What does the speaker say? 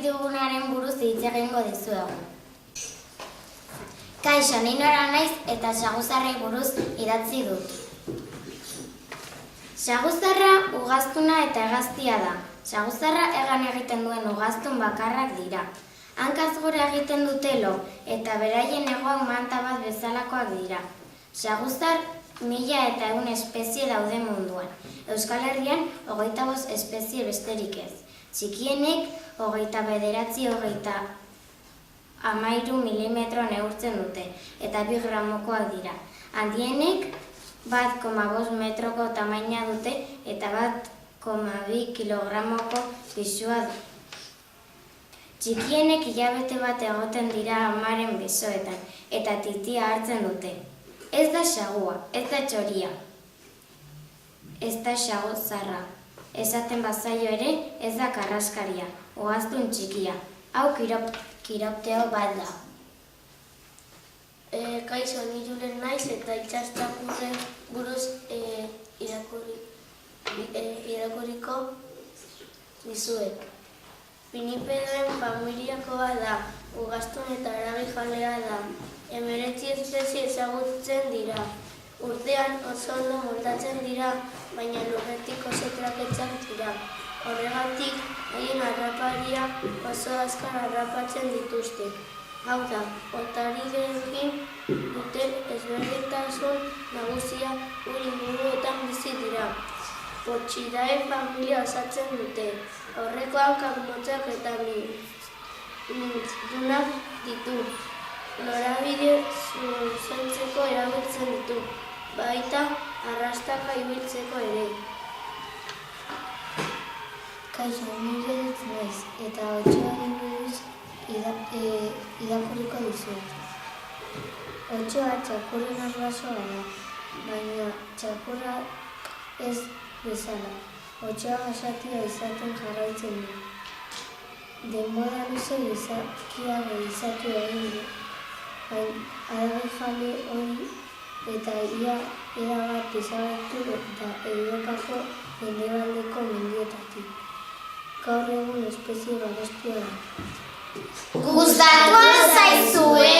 dugunaren buruz hitz egingo dizuegu. Kaixo, ni Nora naiz eta saguzarrei buruz idatzi dut. Saguzarra ugaztuna eta hegaztia da. Saguzarra hegan egiten duen ugaztun bakarrak dira. Hankaz gora egiten dute lo, eta beraien hegoak manta bat bezalakoak dira. Saguzar 1100 espezie daude munduan. Euskal Herrian 25 espezie besterik ez. Txikienek 29–13 milimetro neurtzen dute, eta 2 gramokoak dira. Handienek 1,5 metroko tamaina dute eta 1,2 kilogramoko pisua du. Txikienek hilabete bat egoten dira amaren besoetan eta titia hartzen dute. Ez da xagua, ez da txoria, ez da saguzarra. Esaten bazaio ere, ez da karraskaria, ugaztun txikia. Hau kiropteo bat da. Kaixo, ni Julen naiz eta itsas-txakurren buruz irakurriko dizuet. Pinipedoen familiakoa da, ugaztun eta haragi-jalea da. 19 espezie ezagutzen dira. Urtean oso ondo moldatzen dira, baina lurretik oso traketsak dira. Horregatik, haien harrapariak oso azkar harrapatzen dituzte. Hau da, otarirekin duten ezberdintasun nagusia ur inguruetan bizi dira. Potxidae familia osatzen dute. Aurreko hankak motzak eta mintzunak ditu. Norabide zuzentzeko erabiltzen ditu, baita arrastaka ibiltzeko ere. Kaixo, ni Judith naiz eta otsoari buruz irakurriko dizuet. Otsoa txakurren arbasoa da, baina txakurra ez bezala. Otsoa basatia izaten jarraitzen du. Denbora luze gizakia gehizatu egin du. Haragi-jale hori eta ia erabat desagertu da Europako mendebaldeko mendietatik. Gaur egun espezie babestua da. Gustatu al zaizue?